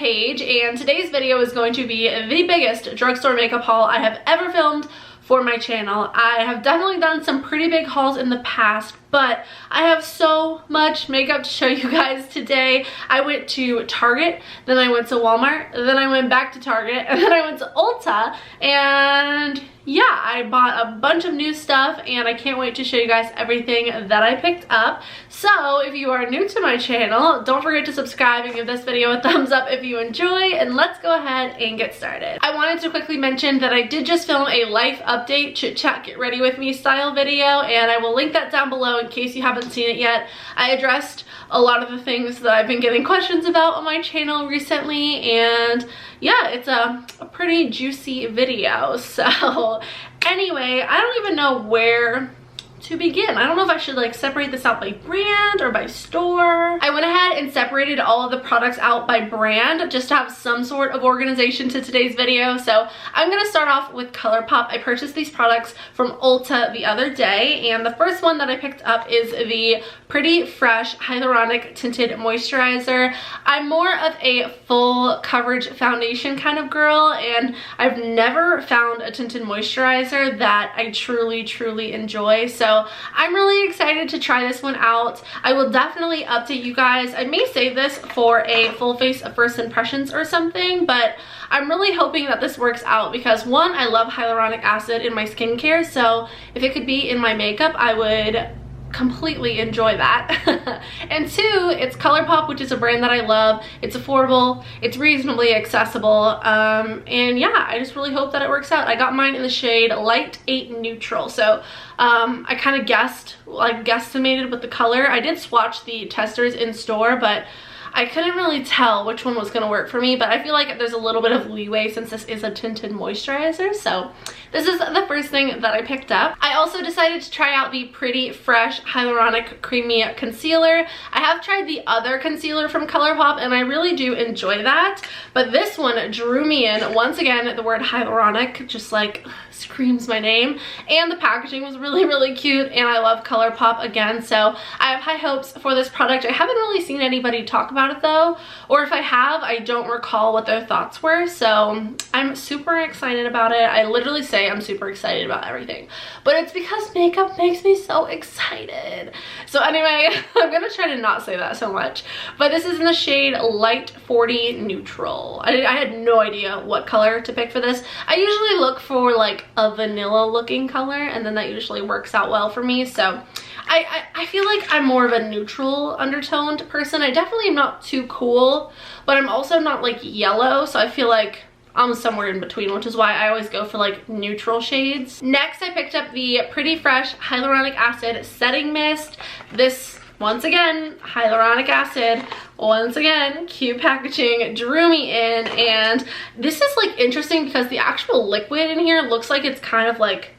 Paige, and today's video is going to be the biggest drugstore makeup haul I have ever filmed for my channel. I have definitely done some pretty big hauls in the past, but I have so much makeup to show you guys today. I went to Target, then I went to Walmart, then I went back to Target, and then I went to Ulta, and yeah, I bought a bunch of new stuff and I can't wait to show you guys everything that I picked up. So if you are new to my channel, don't forget to subscribe and give this video a thumbs up if you enjoy, and let's go ahead and get started. I wanted to quickly mention that I did just film a life update, chit chat, get ready with me style video, and I will link that down below in case you haven't seen it yet. I addressed a lot of the things that I've been getting questions about on my channel recently, and yeah, it's a pretty juicy video. So anyway, I don't even know where to begin. I don't know if I should like separate this out by brand or by store. I went ahead and separated all of the products out by brand just to have some sort of organization to today's video. So I'm gonna start off with Colourpop. I purchased these products from Ulta the other day, and the first one that I picked up is the Pretty Fresh Hyaluronic Tinted Moisturizer. I'm more of a full coverage foundation kind of girl, and I've never found a tinted moisturizer that I truly enjoy. So I'm really excited to try this one out. I will definitely update you guys. I may save this for a full face of first impressions or something, but I'm really hoping that this works out because one, I love hyaluronic acid in my skincare, so if it could be in my makeup, I would completely enjoy that. And two, it's Colourpop, which is a brand that I love. It's affordable, it's reasonably accessible, and yeah, I just really hope that it works out. I got mine in the shade Light 8 Neutral, so I kind of guesstimated with the color. I did swatch the testers in store, but I couldn't really tell which one was going to work for me, but I feel like there's a little bit of leeway since this is a tinted moisturizer. So this is the first thing that I picked up. I also decided to try out the Pretty Fresh Hyaluronic Creamy Concealer. I have tried the other concealer from Colourpop and I really do enjoy that, but this one drew me in. Once again, the word hyaluronic just like screams my name, and the packaging was really cute, and I love Colourpop again, so I have high hopes for this product. I haven't really seen anybody talk about it though, or if I have, I don't recall what their thoughts were, so I'm super excited about it. I literally say I'm super excited about everything, but it's because makeup makes me so excited. So anyway, I'm gonna try to not say that so much, but this is in the shade Light 40 Neutral. I had no idea what color to pick for this. I usually look for like a vanilla looking color, and then that usually works out well for me. So I feel like I'm more of a neutral undertoned person. I definitely am not too cool, but I'm also not like yellow, so I feel like I'm somewhere in between, which is why I always go for like neutral shades. Next, I picked up the Pretty Fresh Hyaluronic Acid Setting Mist. This, once again, hyaluronic acid, once again, cute packaging, drew me in, and this is like interesting because the actual liquid in here looks like it's kind of like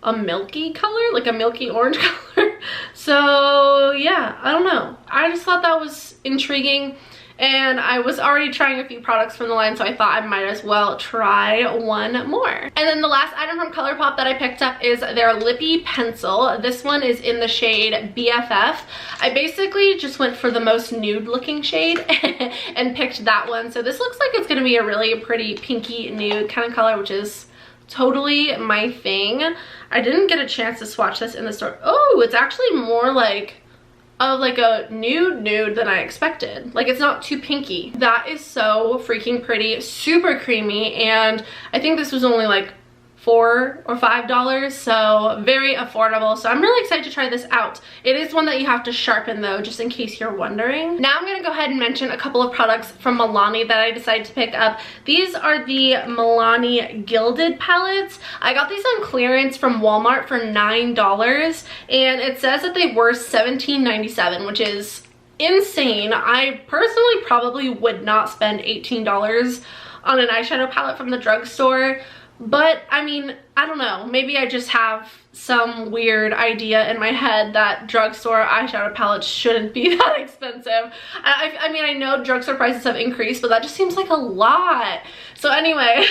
a milky color, like a milky orange color. So yeah, I don't know. I just thought that was intriguing, and I was already trying a few products from the line, so I thought I might as well try one more. And then the last item from Colourpop that I picked up is their Lippy Pencil. This one is in the shade BFF. I basically just went for the most nude looking shade and picked that one. So this looks like it's gonna be a really pretty pinky nude kind of color, which is totally my thing. I didn't get a chance to swatch this in the store. Oh, it's actually more like of like a nude than I expected. Like, it's not too pinky. That is so freaking pretty, super creamy, and I think this was only like $4 or $5, so very affordable. So I'm really excited to try this out. It is one that you have to sharpen though, just in case you're wondering. Now I'm gonna go ahead and mention a couple of products from Milani that I decided to pick up. These are the Milani Gilded palettes. I got these on clearance from Walmart for $9, and it says that they were $17.97, which is insane. I personally probably would not spend $18 on an eyeshadow palette from the drugstore. But I mean, I don't know, maybe I just have some weird idea in my head that drugstore eyeshadow palettes shouldn't be that expensive. I mean, I know drugstore prices have increased, but that just seems like a lot. So anyway,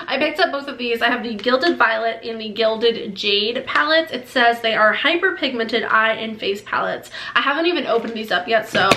I picked up both of these. I have the Gilded Violet and the Gilded Jade palettes. It says they are hyperpigmented eye and face palettes. I haven't even opened these up yet, so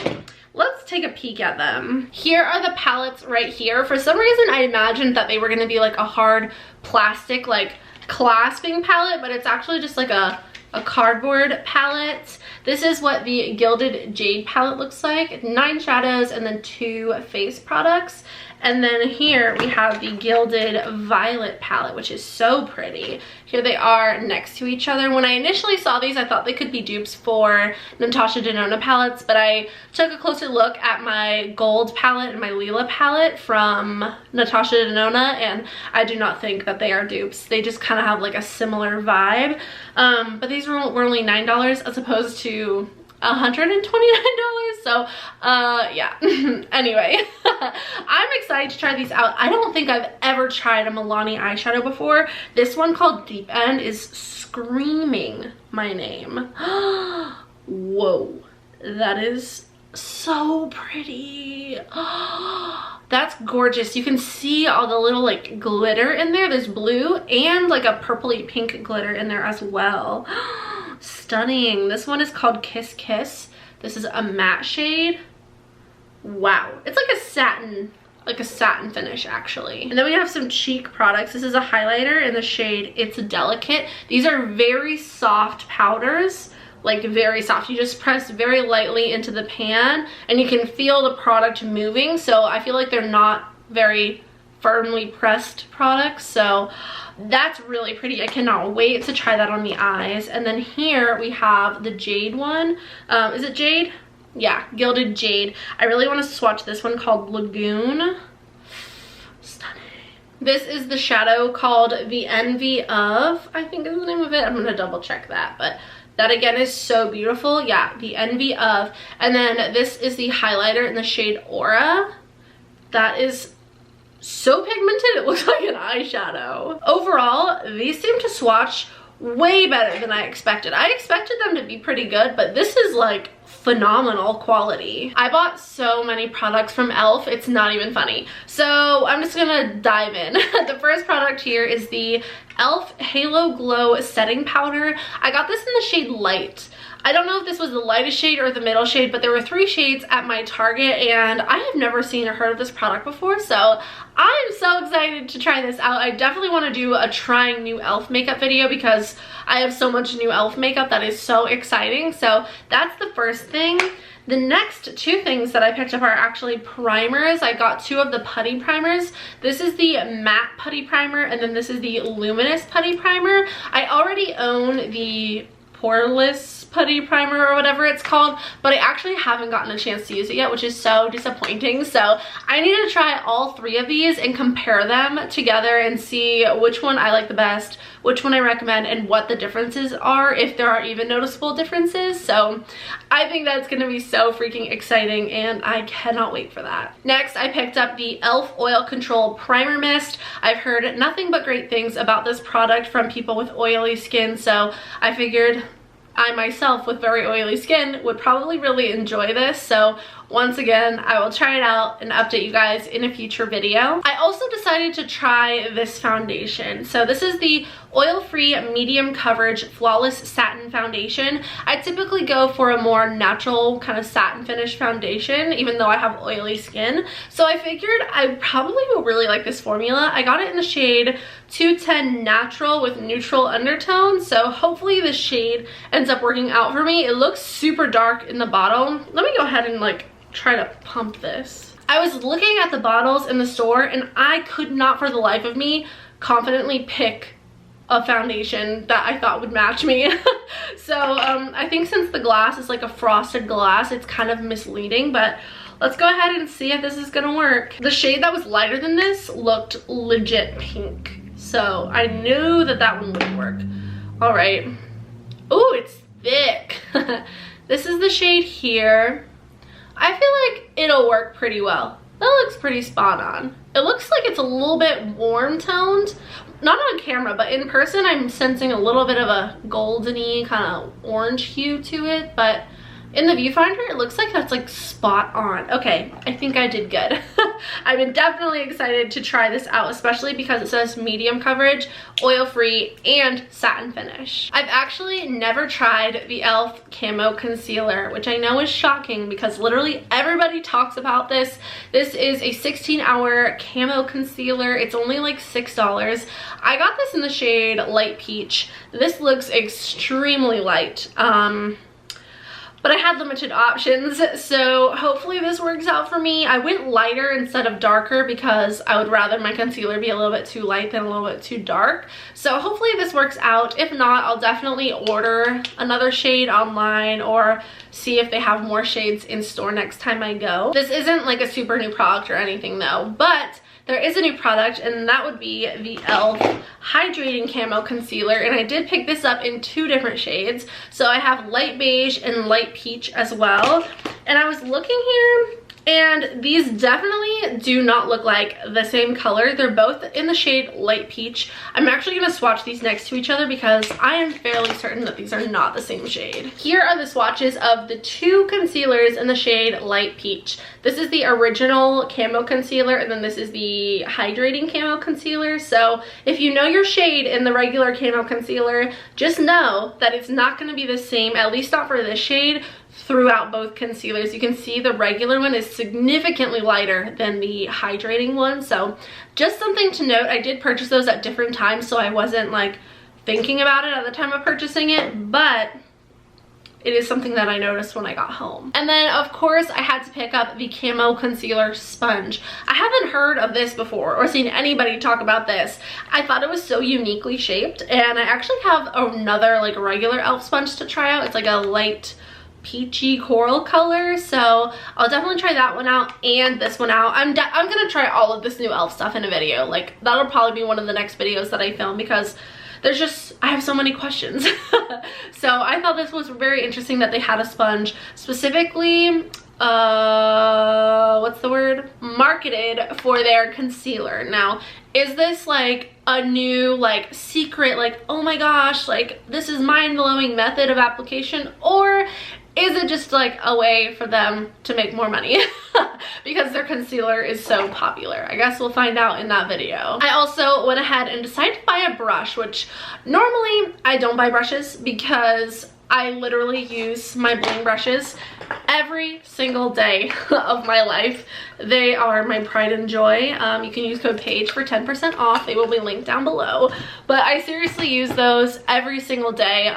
let's take a peek at them. Here are the palettes right here. For some reason, I imagined that they were gonna be like a hard plastic, like clasping palette, but it's actually just like a cardboard palette. This is what the Gilded Jade palette looks like. 9 shadows and then 2 face products. And then here we have the Gilded Violet palette, which is so pretty. Here they are next to each other. When I initially saw these, I thought they could be dupes for Natasha Denona palettes, but I took a closer look at my gold palette and my lila palette from Natasha Denona, and I do not think that they are dupes. They just kind of have like a similar vibe. But these were only $9 as opposed to $129, so yeah. Anyway, I'm excited to try these out. I don't think I've ever tried a Milani eyeshadow before. This one called Deep End is screaming my name. Whoa, that is so pretty. That's gorgeous. You can see all the little like glitter in there. There's blue and like a purpley pink glitter in there as well. Stunning. This one is called Kiss Kiss. This is a matte shade. Wow, it's like a satin finish actually. And then we have some cheek products. This is a highlighter in the shade It's Delicate. These are very soft powders, like very soft. You just press very lightly into the pan and you can feel the product moving, so I feel like they're not very firmly pressed products, so that's really pretty. I cannot wait to try that on the eyes. And then here we have the Jade one. Is it Jade? Yeah, Gilded Jade. I really want to swatch this one called Lagoon. Stunning. This is the shadow called The Envy Of, I think is the name of it. I'm gonna double check that, but that again is so beautiful. Yeah, The Envy Of. And then this is the highlighter in the shade Aura. That is so pigmented, it looks like an eyeshadow. Overall, these seem to swatch way better than I expected. I expected them to be pretty good, but this is like phenomenal quality. I bought so many products from e.l.f. It's not even funny. So I'm just gonna dive in. The first product here is the e.l.f. Halo Glow Setting Powder. I got this in the shade Light. I don't know if this was the lightest shade or the middle shade, but there were 3 shades at my Target, and I have never seen or heard of this product before, so I'm so excited to try this out. I definitely want to do a trying new e.l.f. makeup video because I have so much new e.l.f. makeup that is so exciting. So that's the first thing. The next 2 things that I picked up are actually primers. I got 2 of the putty primers. This is the matte putty primer, and then this is the luminous putty primer. I already own the poreless putty primer or whatever it's called, but I actually haven't gotten a chance to use it yet, which is so disappointing. So I need to try all 3 of these and compare them together and see which one I like the best, which one I recommend, and what the differences are, if there are even noticeable differences. So I think that's gonna be so freaking exciting and I cannot wait for that. Next, I picked up the e.l.f. Oil Control Primer Mist. I've heard nothing but great things about this product from people with oily skin, so I figured I myself with very oily skin would probably really enjoy this. So once again, I will try it out and update you guys in a future video. I also decided to try this foundation. So this is the Oil-Free Medium Coverage Flawless Satin Foundation. I typically go for a more natural kind of satin finish foundation, even though I have oily skin. So I figured I probably will really like this formula. I got it in the shade 210 Natural with neutral undertones. So hopefully this shade ends up working out for me. It looks super dark in the bottle. Let me go ahead and like try to pump this. I was looking at the bottles in the store and I could not for the life of me confidently pick a foundation that I thought would match me. So I think since the glass is like a frosted glass, it's kind of misleading, but let's go ahead and see if this is gonna work. The shade that was lighter than this looked legit pink, so I knew that that one would work. All right. Oh, it's thick. This is the shade here. I feel like it'll work pretty well. That looks pretty spot on. It looks like it's a little bit warm toned. Not on camera, but in person I'm sensing a little bit of a goldeny kind of orange hue to it, but In the viewfinder, it looks like that's like spot on. Okay, I think I did good. I've been definitely excited to try this out, especially because it says medium coverage, oil-free, and satin finish. I've actually never tried the e.l.f. Camo Concealer, which I know is shocking because literally everybody talks about this. This is a 16-hour camo concealer. It's only like $6. I got this in the shade Light Peach. This looks extremely light. But I had limited options, so hopefully this works out for me. I went lighter instead of darker because I would rather my concealer be a little bit too light than a little bit too dark. So hopefully this works out. If not, I'll definitely order another shade online or see if they have more shades in store next time I go. This isn't like a super new product or anything though, but there is a new product, and that would be the e.l.f. Hydrating Camo Concealer, and I did pick this up in 2 different shades. So I have light beige and light peach as well. And I was looking here, and these definitely do not look like the same color. They're both in the shade Light Peach. I'm actually going to swatch these next to each other because I am fairly certain that these are not the same shade. Here are the swatches of the 2 concealers in the shade Light Peach. This is the original Camo Concealer, and then this is the Hydrating Camo Concealer. So if you know your shade in the regular Camo Concealer, just know that it's not going to be the same, at least not for this shade, throughout both concealers. You can see the regular one is significantly lighter than the hydrating one, so just something to note. I did purchase those at different times, so I wasn't like thinking about it at the time of purchasing it, but it is something that I noticed when I got home. And then of course I had to pick up the Camo Concealer Sponge. I haven't heard of this before or seen anybody talk about this. I thought it was so uniquely shaped, and I actually have another like regular e.l.f. sponge to try out. It's like a light peachy coral color, so I'll definitely try that one out and this one out. I'm gonna try all of this new e.l.f. stuff in a video. Like, that'll probably be one of the next videos that I film because there's just, I have so many questions. So I thought this was very interesting that they had a sponge specifically what's the word, marketed for their concealer. Now, is this like a new like secret, like, oh my gosh, like this is mind-blowing method of application, or is it just like a way for them to make more money because their concealer is so popular? I guess we'll find out in that video. I also went ahead and decided to buy a brush, which normally I don't buy brushes because I literally use my bling brushes every single day of my life. They are my pride and joy. You can use code PAIGE for 10% off. They will be linked down below. But I seriously use those every single day.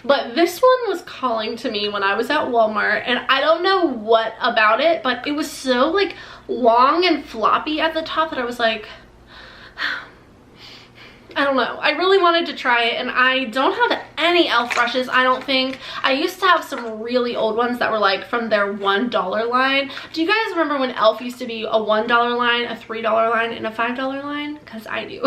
But this one was calling to me when I was at Walmart, and I don't know what about it, but it was so like long and floppy at the top that I was like, I don't know. I really wanted to try it, and I don't have any e.l.f. brushes, I don't think. I used to have some really old ones that were like from their $1 line. Do you guys remember when e.l.f. used to be a $1 line, a $3 line, and a $5 line? Because I do.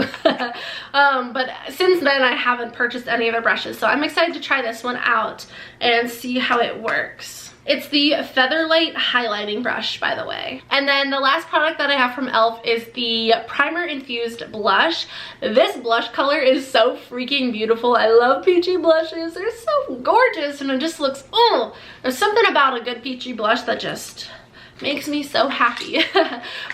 But since then, I haven't purchased any of their brushes, so I'm excited to try this one out and see how it works. It's the Featherlight highlighting brush, by the way. And then the last product that I have from e.l.f. is the primer infused blush. This blush color is so freaking beautiful. I love peachy blushes. They're so gorgeous, and it just looks, oh, there's something about a good peachy blush that just makes me so happy.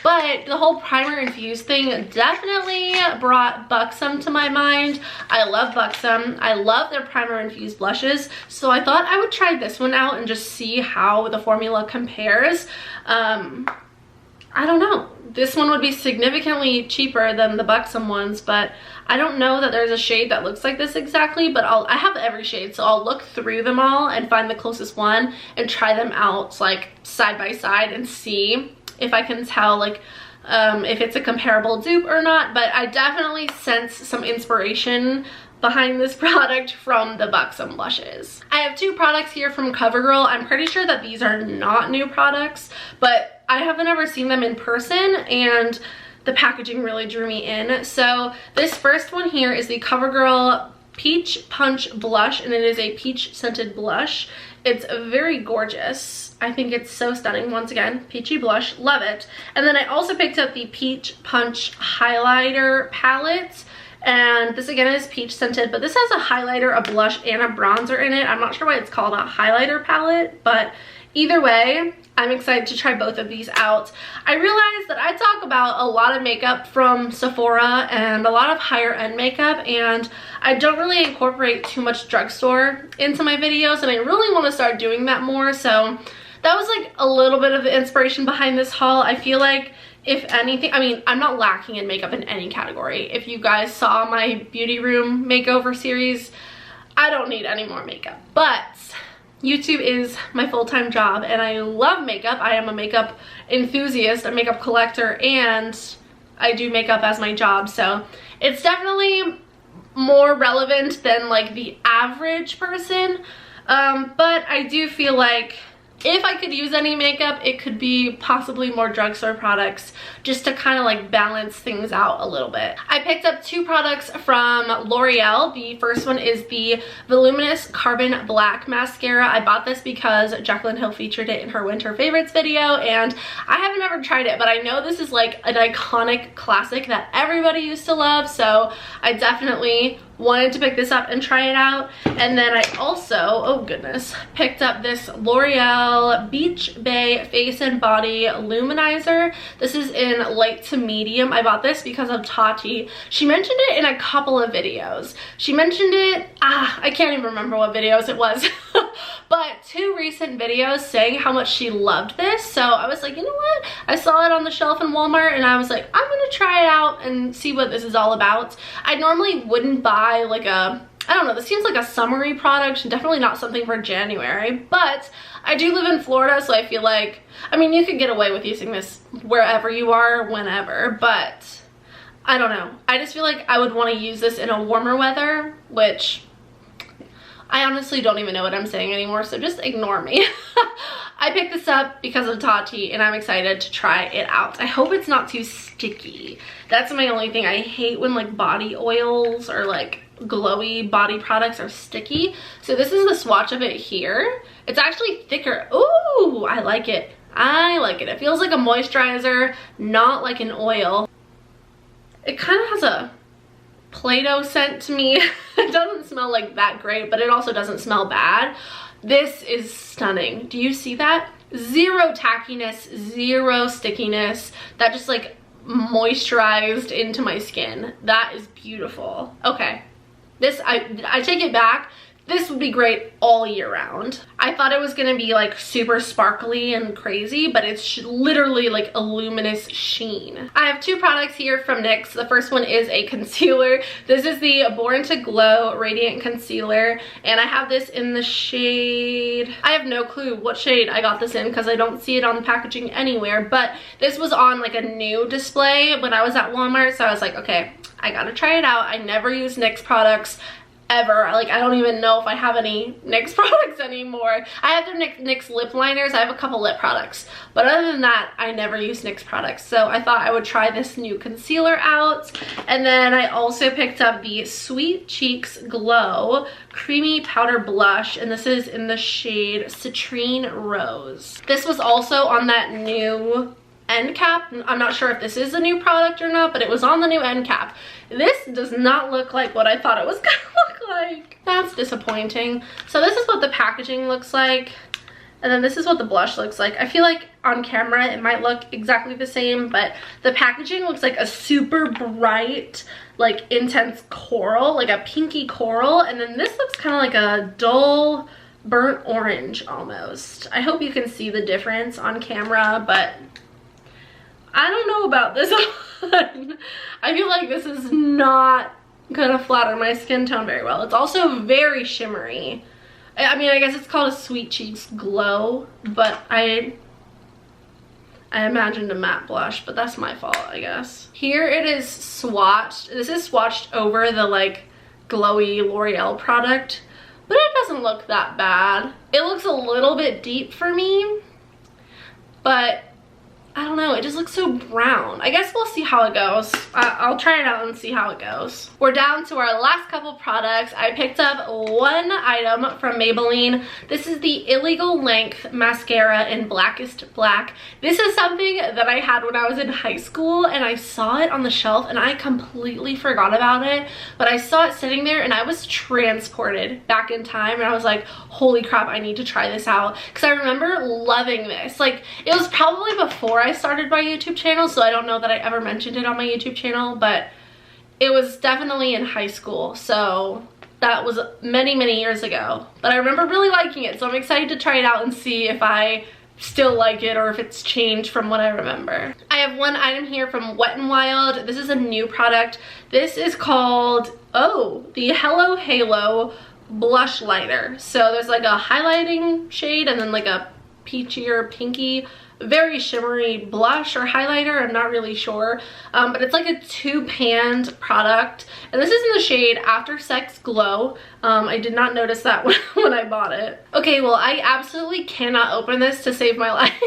But the whole primer infused thing definitely brought Buxom to my mind. I love Buxom. I love their primer infused blushes, so I thought I would try this one out and just see how the formula compares. I don't know. This one would be significantly cheaper than the Buxom ones, but I don't know that there's a shade that looks like this exactly, but I have every shade, so I'll look through them all and find the closest one and try them out like side by side and see if I can tell like if it's a comparable dupe or not. But I definitely sense some inspiration behind this product from the Buxom blushes. I have 2 products here from CoverGirl. I'm pretty sure that these are not new products, but I haven't ever seen them in person, and the packaging really drew me in. So this first one here is the CoverGirl Peach Punch Blush, and it is a peach scented blush. It's very gorgeous. I think it's so stunning. Once again, peachy blush, love it. And then I also picked up the Peach Punch Highlighter Palette. And this again is peach scented, but this has a highlighter, a blush, and a bronzer in it. I'm not sure why it's called a highlighter palette, but either way, I'm excited to try both of these out. I realized that I talk about a lot of makeup from Sephora and a lot of higher end makeup, and I don't really incorporate too much drugstore into my videos, and I really want to start doing that more. So that was like a little bit of the inspiration behind this haul. I feel like if anything, I mean, I'm not lacking in makeup in any category. If you guys saw my beauty room makeover series, I don't need any more makeup, but YouTube is my full-time job and I love makeup. I am a makeup enthusiast, a makeup collector, and I do makeup as my job. So it's definitely more relevant than like the average person. But I do feel like if I could use any makeup, it could be possibly more drugstore products just to kind of like balance things out a little bit. I picked up two products from L'Oreal. The first one is the Voluminous Carbon Black Mascara. I bought this because Jaclyn Hill featured it in her winter favorites video, and I haven't ever tried it, but I know this is like an iconic classic that everybody used to love, so I definitely wanted to pick this up and try it out. And then I also, oh goodness, picked up this L'Oreal Beach Bay Face and Body Luminizer. This is in light to medium. I bought this because of Tati. She mentioned it in a couple of videos. She mentioned it, I can't even remember what videos it was, but two recent videos saying how much she loved this. So I was like, you know what? I saw it on the shelf in Walmart and I was like, I'm gonna try it out and see what this is all about. I normally wouldn't buy like a, I don't know, this seems like a summery product, definitely not something for January, but I do live in Florida, so I feel like, I mean, you could get away with using this wherever you are, whenever, but I don't know. I just feel like I would want to use this in a warmer weather, which I honestly don't even know what I'm saying anymore, so just ignore me. I picked this up because of Tati and I'm excited to try it out. I hope it's not too sticky. That's my only thing. I hate when like body oils or like glowy body products are sticky. So this is the swatch of it here. It's actually thicker. Ooh, I like it. I like it. It feels like a moisturizer, not like an oil. It kind of has a Play-Doh scent to me. It doesn't smell like that great, but it also doesn't smell bad. This is stunning. Do you see that? Zero tackiness, zero stickiness. That just like moisturized into my skin. That is beautiful. Okay, this, I take it back. This would be great all year round. I thought it was gonna be like super sparkly and crazy, but it's literally like a luminous sheen. I have two products here from NYX. The first one is a concealer. This is the Born to Glow Radiant Concealer, and I have this in the shade, I have no clue what shade I got this in because I don't see it on the packaging anywhere, but this was on like a new display when I was at Walmart, so I was like, okay, I gotta try it out. I never use NYX products ever. Like, I don't even know if I have any NYX products anymore. I have their NYX lip liners. I have a couple lip products, but other than that, I never use NYX products. So I thought I would try this new concealer out. And then I also picked up the Sweet Cheeks Glow Creamy Powder Blush, and this is in the shade Citrine Rose. This was also on that new end cap. I'm not sure if this is a new product or not, but it was on the new end cap. This does not look like what I thought it was gonna look like. That's disappointing. So this is what the packaging looks like, and then this is what the blush looks like. I feel like on camera it might look exactly the same, but the packaging looks like a super bright, like intense coral, like a pinky coral, and then this looks kind of like a dull burnt orange almost. I hope you can see the difference on camera, but I don't know about this one. I feel like this is not gonna flatter my skin tone very well. It's also very shimmery. I mean, I guess it's called a Sweet Cheeks Glow, but I imagined a matte blush, but that's my fault, I guess. Here it is swatched. This is swatched over the like glowy L'Oreal product, but it doesn't look that bad. It looks a little bit deep for me, but I don't know, it just looks so brown. I guess we'll see how it goes. I'll try it out and see how it goes. We're down to our last couple products. I picked up one item from Maybelline. This is the Illegal Length Mascara in Blackest Black. This is something that I had when I was in high school, and I saw it on the shelf and I completely forgot about it, but I saw it sitting there and I was transported back in time, and I was like, holy crap, I need to try this out, because I remember loving this. Like, it was probably before I started my YouTube channel, so I don't know that I ever mentioned it on my YouTube channel, but it was definitely in high school, so that was many years ago. But I remember really liking it, so I'm excited to try it out and see if I still like it or if it's changed from what I remember. I have one item here from Wet n Wild. This is a new product. This is called, oh, the Hello Halo Blush Lighter. So there's like a highlighting shade and then like a peachy or pinky, very shimmery blush or highlighter. I'm not really sure, but it's like a two-panned product, and this is in the shade After Sex Glow. I did not notice that when I bought it. Okay, well, I absolutely cannot open this to save my life,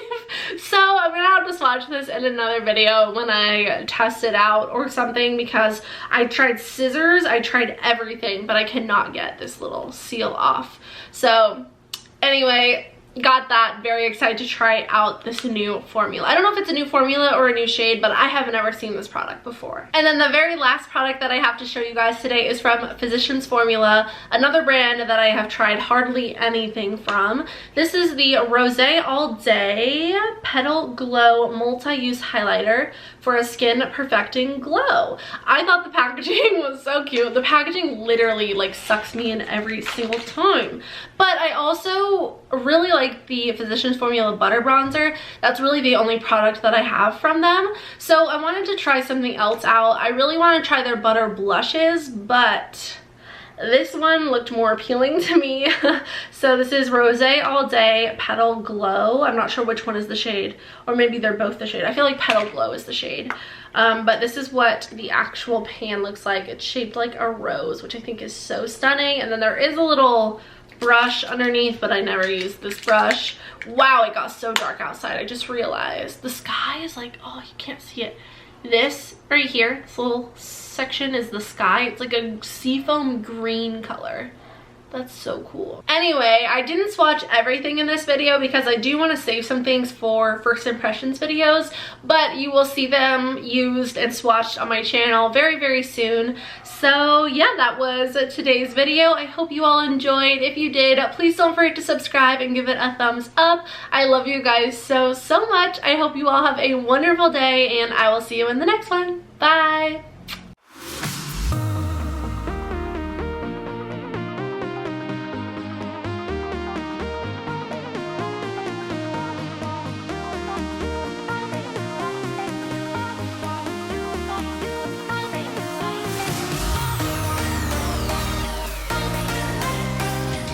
so I'm gonna have to swatch this in another video when I test it out or something, because I tried scissors, I tried everything, but I cannot get this little seal off. So anyway, got that, very excited to try out this new formula. I don't know if it's a new formula or a new shade, but I have never seen this product before. And then the very last product that I have to show you guys today is from Physicians Formula, another brand that I have tried hardly anything from. This is the Rosé All Day Petal Glow Multi-Use Highlighter for a skin perfecting glow. I thought the packaging was so cute. The packaging literally like sucks me in every single time. But I also really like the Physicians Formula Butter Bronzer. That's really the only product that I have from them. So I wanted to try something else out. I really want to try their butter blushes, but this one looked more appealing to me. So this is Rosé All Day Petal Glow. I'm not sure which one is the shade, or maybe they're both the shade. I feel like Petal Glow is the shade. But this is what the actual pan looks like. It's shaped like a rose, which I think is so stunning. And then there is a little brush underneath, but I never used this brush. Wow, it got so dark outside. I just realized the sky is like, oh, you can't see it. This right here, this little section is the sky. It's like a seafoam green color. That's so cool. Anyway, I didn't swatch everything in this video because I do want to save some things for first impressions videos, but you will see them used and swatched on my channel very soon. So yeah, that was today's video. I hope you all enjoyed. If you did, please don't forget to subscribe and give it a thumbs up. I love you guys so much. I hope you all have a wonderful day, and I will see you in the next one. Bye.